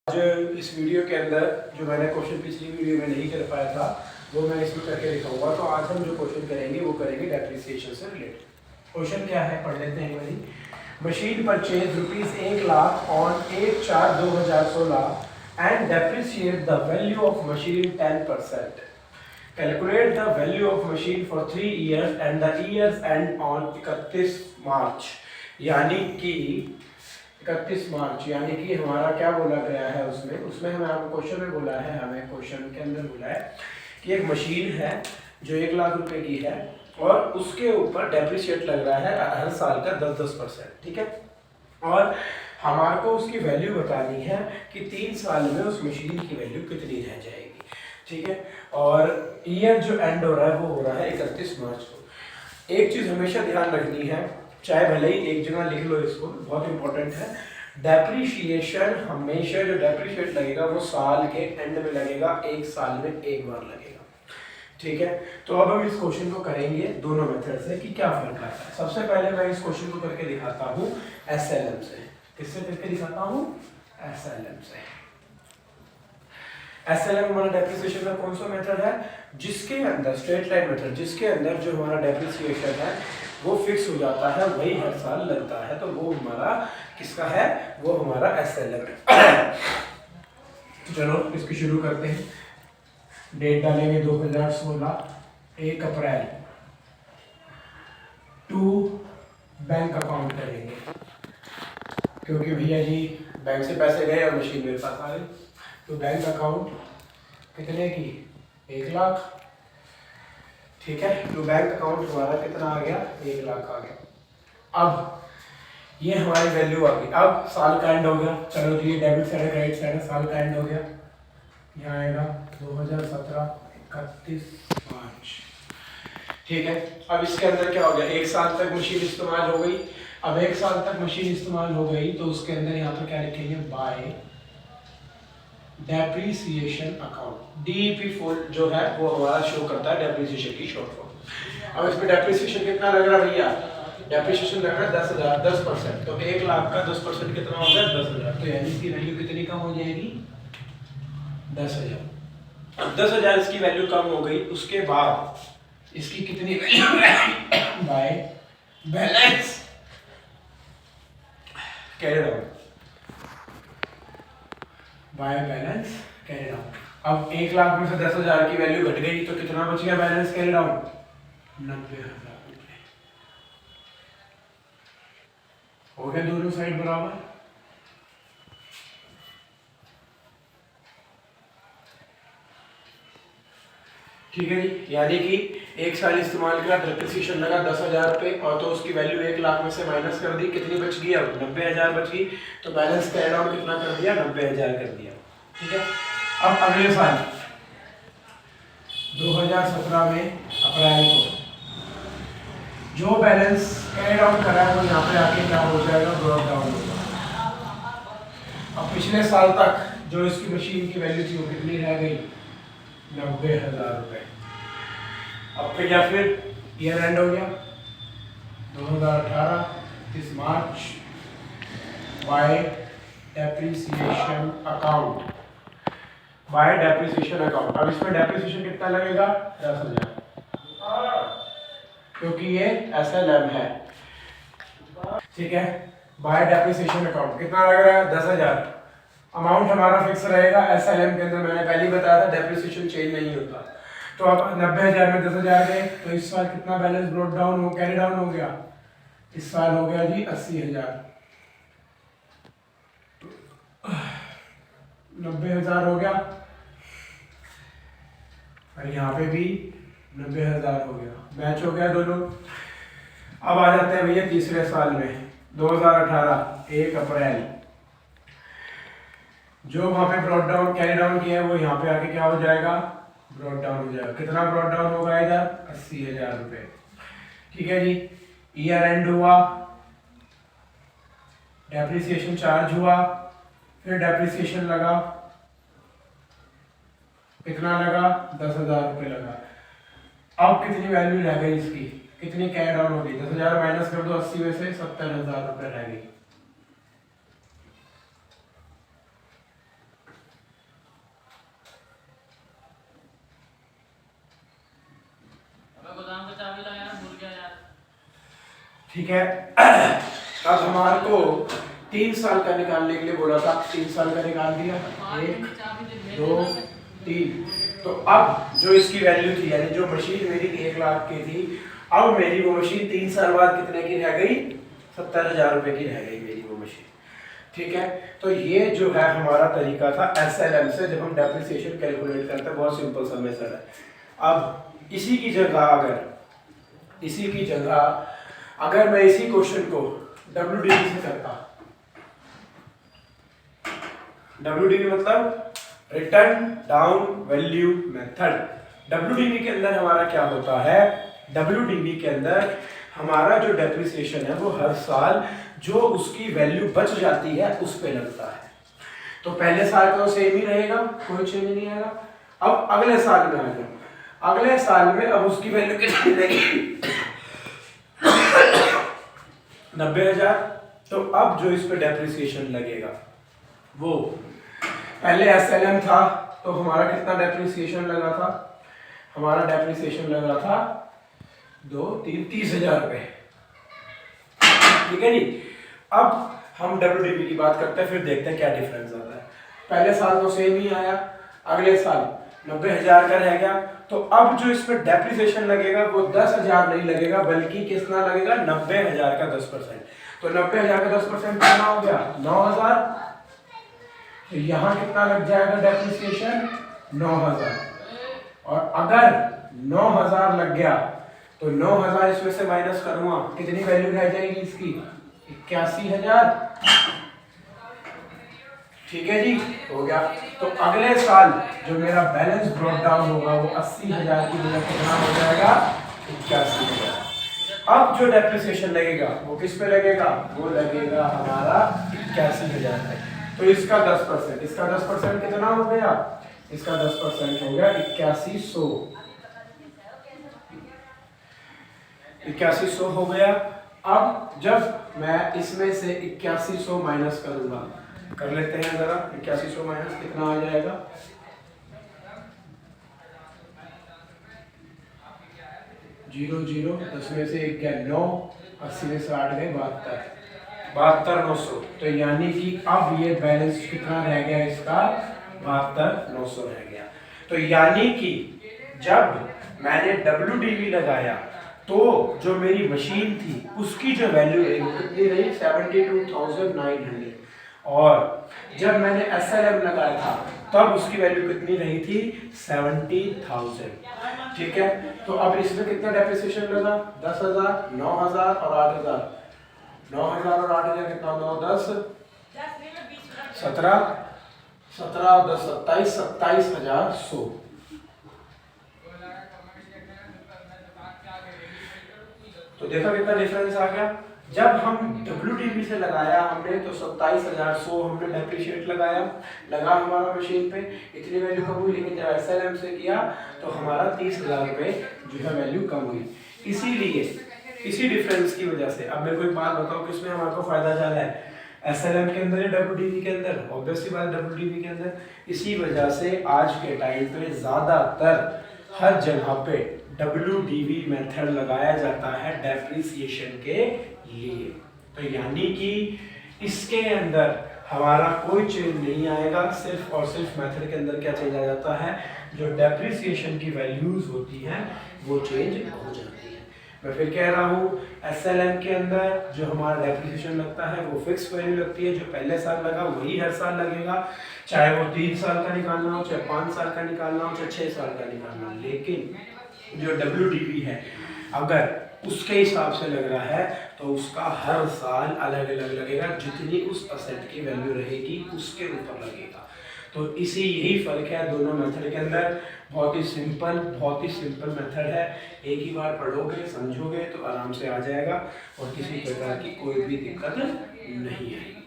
आज इस वीडियो के अंदर जो मैंने क्वेश्चन पिछली वीडियो में नहीं कर पाया था वो मैं इसमें करके दिखाऊंगा। तो आज हम जो क्वेश्चन करेंगे वो करेंगे डेप्रिसिएशन से रिलेटेड। क्वेश्चन क्या है पढ़ लेते हैं एक बारी। Machine purchase ₹1,00,000 on 8/4/2016 and depreciate the value of machine 10%। Calculate the value of machine for 3 years and the years and on 31 मार्च। यानी कि 31 मार्च यानी कि हमारा क्या बोला गया है उसमें हमें आपको क्वेश्चन में बोला है, हमें क्वेश्चन के अंदर बोला है कि एक मशीन है जो 1,00,000 रुपए की है और उसके ऊपर डेप्रिसिएट लग रहा है हर साल का 10%। ठीक है, और हमारे को उसकी वैल्यू बतानी है कि 3 साल में उस मशीन की वैल्यू कितनी रह जाएगी। ठीक है, और ईयर जो एंड हो रहा है वो हो रहा है 31 मार्च को। एक चीज़ हमेशा ध्यान रखनी है, चाहे भले ही एक जगह लिख लो, इसको बहुत इंपॉर्टेंट है। डेप्रिशिएशन हमेशा जो डेप्रिशिएट लगेगा वो साल के एंड में लगेगा, एक साल में एक बार लगेगा। ठीक है, तो अब हम इस क्वेश्चन को करेंगे दोनों मेथड से कि क्या फर्क आता है। सबसे पहले मैं इस क्वेश्चन को करके दिखाता हूँ एसएलएम से। किससे करके दिखाता हूँ? एसएलएम से। एसएलएम हमारा डेप्रिसिएशन का कौन सा मेथड है जिसके अंदर स्ट्रेट लाइन मेथड, जिसके अंदर जो हमारा डेप्रिसिएशन है वो फिक्स हो जाता है, वही हर साल लगता है। तो वो हमारा किसका है? वो हमारा एसएलएम है। तो चलो इसकी शुरू करते हैं। डेट डालेंगे 2016 1 अप्रैल टू बैंक अकाउंट करेंगे क्योंकि भैया जी बैंक से पैसे गए और मशीन मेरे पास आ गई। तो बैंक अकाउंट कितने की? 1,00,000। ठीक है, तो बैंक अकाउंट हमारा कितना आ गया? 1,00,000 आ गया। अब ये हमारी वैल्यू आ गई। अब साल का एंड हो गया, चलो जी डेबिट साइड क्रेडिट साइड साल का एंड हो गया। यहाँ आएगा 2017 31 मार्च। ठीक है, अब इसके अंदर क्या हो गया? एक साल तक मशीन इस्तेमाल हो गई। अब एक साल तक मशीन इस्तेमाल हो गई तो उसके अंदर यहाँ पर क्या लिखेंगे? Bye depreciation account. DEP full जो है वो हमारा शो करता है डेप्रिसिएशन की शॉर्ट फॉर्म। अब इसमें डेप्रिसिएशन कितना लग रहा है भैया? डेप्रिसिएशन लग रहा है 10,000, 10%। तो 1,00,000 का 10% कितना हो गया? 10,000। तो यानी इसकी वैल्यू कितनी कम हो जाएगी? 10,000। अब 10,000 इसकी वैल्यू कम हो गई, उसके बाद इसकी कितनी value by balance carried out, by balance carried out. अब 1,00,000 में से 10,000 की वैल्यू घट गई तो कितना बच गया बैलेंस कैरिड आउट? 90,000 रुपए। हो गया दोनों साइड बराबर। ठीक है जी, यानी कि एक साल इस्तेमाल किया, डेप्रिसिएशन लगा 10,000 रुपये और तो उसकी वैल्यू 1,00,000 में से माइनस कर दी, कितनी बच गई? अब 90,000 बच गई। तो बैलेंस कैरिड आउट कितना कर दिया? 90,000 कर दिया। ठीक है, अब अगले साल 2017 में अप्रैल को जो बैलेंस कैरिड आउट करा है वो यहाँ पे आके क्या हो जाएगा? ब्रॉट डाउन होगा। अब पिछले साल तक जो इसकी मशीन की वैल्यू थी वो कितनी रह गई? 90,000 रुपये। अब फिर या फिर ईयर एंड हो गया 2018 30 March by depreciation account, by depreciation account. अब इसमें डेप्रिसिएशन कितना लगेगा? 10,000 क्योंकि ये एसएलएम है। ठीक है, बाय डेप्रिसिएशन अकाउंट कितना लग रहा है? 10,000। अमाउंट हमारा फिक्स रहेगा एसएलएम के अंदर, मैंने पहले ही बताया था डेप्रिसिएशन चेंज नहीं होता। तो अब 90,000 में 10,000 गए तो इस साल कितना बैलेंस ब्रॉट डाउन हो, कैरी डाउन हो गया? इस साल हो गया जी 80,000। 90,000 हो गया और यहाँ पे भी 90,000 हो गया, मैच हो गया दोनों। अब आ जाते हैं भैया तीसरे साल में 2018 1 अप्रैल। जो वहां पे ब्रॉट डाउन कैरी डाउन किया है वो यहाँ पे आके क्या हो जाएगा? ब्रॉट डाउन हो जाएगा। कितना ब्रॉट डाउन होगा इधर? 80,000 रुपये। ठीक है जी, ईयर एंड हुआ, डेप्रिसिएशन चार्ज हुआ, फिर डेप्रिसिएशन लगा, कितना लगा? 10,000 रुपये लगा। अब कितनी वैल्यू रह गई इसकी? कितनी कैरी डाउन हो गई? 10,000 माइनस कर दो 80 में से, 70,000 रुपये रह गई। ठीक है। अब हमारे को 3 साल का निकालने के लिए बोला था, 3 साल का निकाल दिया, 1 2 3। तो अब जो इसकी वैल्यू थी, यानी जो मशीन मेरी 1 लाख की थी, अब मेरी वो मशीन 3 साल बाद कितने की रह गई? 70,000 रुपए की रह गई मेरी वो मशीन। ठीक है, तो ये जो है हमारा तरीका था SLM से जब हम डेप्रिसिएशन कैलकुलेट करते हैं। बहुत सिंपल सा मेथड है। अब इसी की जगह अगर मैं इसी क्वेश्चन को WDV से करता, WDV मतलब return down value method. WDV के अंदर हमारा क्या होता है? WDV के अंदर हमारा जो डेप्रिसिएशन है वो हर साल जो उसकी वैल्यू बच जाती है उस पे लगता है। तो पहले साल का तो सेम ही रहेगा, कोई चेंज नहीं आएगा। अब अगले साल में आ जाओ, अगले साल में अब उसकी वैल्यू कितनी रहेगी? 90,000। तो अब जो इस पे डेप्रिसिएशन लगेगा वो पहले SLM था, तो हमारा कितना डेप्रिसिएशन लगा था? हमारा डेप्रिसिएशन लगा था 2 3 30,000 रुपए। ठीक है जी। अब हम WDV की बात करते हैं, फिर देखते हैं क्या डिफरेंस आता है। पहले साल तो सेम ही आया, अगले साल 90,000 का रह गया। तो अब जो इस पर डेप्रिसिएशन लगेगा वो 10,000 नहीं लगेगा, बल्कि कितना लगेगा? 90,000 का 10%। तो 90,000 का 10% कितना हो गया? 9,000। तो यहाँ कितना लग जाएगा डेप्रिसिएशन? 9,000। और अगर 9,000 लग गया तो 9,000 इसमें से माइनस करूंगा, कितनी वैल्यू रह जाएगी इसकी? 81,000। ठीक है जी, हो गया। तो अगले साल जो मेरा बैलेंस ब्रॉट डाउन होगा वो 80,000 की जगह कितना हो जाएगा? 81,000। अब जो डेप्रिसिएशन लगेगा वो किस पे लगेगा? वो लगेगा हमारा 81,000 पे। तो इसका 10%, इसका 10% कितना हो गया? इसका 10% हो गया 8100। 8100 हो गया। अब जब मैं इसमें से 8100 माइनस करूंगा, कर लेते हैं जरा। 8100 माइनस कितना आ जाएगा? 0 0, 10 में से 1 गया 9, 80 में से 8 गए 72,900। तो यानी कि अब ये बैलेंस कितना रह गया इसका? 72,900 रह गया। तो यानी कि जब मैंने WDV लगाया तो जो मेरी मशीन थी उसकी जो वैल्यू रही वो कितनी रही? 72,900। और जब मैंने SLM लगाया था तब उसकी वैल्यू कितनी रही थी? 70,000। ठीक है, तो अब इसमें कितना डेप्रिसिएशन लगा? 10,000, 9,000 और 8,000। 9,000 और 8,000 कितना? 9 10 17, 17 10 27, 27,100। तो देखा कितना डिफरेंस आ गया। जब हम WDV से लगाया हमने तो 27,100 हमने डेप्रिशिएट लगा हमारा मशीन पे, इतनी वैल्यू कम हुई। लेकिन जब SLM से किया तो हमारा 30,000 रुपये जो है वैल्यू कम हुई। इसीलिए इसी डिफरेंस की वजह से अब मेरे को एक बात बताओ, किसमें हमारे को फायदा ज़्यादा है? SLM के अंदर या WDV के अंदर? ऑब्वियसली बात WDV के अंदर। इसी वजह से आज के टाइम पे ज़्यादातर हर जगह पे WDV मेथड लगाया जाता है डेप्रिसिएशन के लिए। तो यानी कि इसके अंदर हमारा कोई चेंज नहीं आएगा, सिर्फ और सिर्फ मेथड के अंदर क्या चेंज आ जाता है? जो डेप्रिसिएशन की वैल्यूज होती हैं वो चेंज हो जाती है। मैं फिर कह रहा हूँ SLM के अंदर जो हमारा डेप्रिसिएशन लगता है वो फिक्स वैल्यू लगती है। जो पहले साल लगा वही हर साल लगेगा, चाहे वो 3 साल का निकालना हो, चाहे 5 साल का निकालना हो, चाहे 6 साल का निकालना हो। लेकिन जो WDV है अगर उसके हिसाब से लग रहा है तो उसका हर साल अलग अलग लगेगा, जितनी उस असेट की वैल्यू रहेगी उसके ऊपर लगेगा। तो इसी यही फर्क है दोनों मेथड के अंदर। बहुत ही सिंपल मेथड है। एक ही बार पढ़ोगे समझोगे तो आराम से आ जाएगा और किसी प्रकार की कोई भी दिक्कत नहीं आएगी।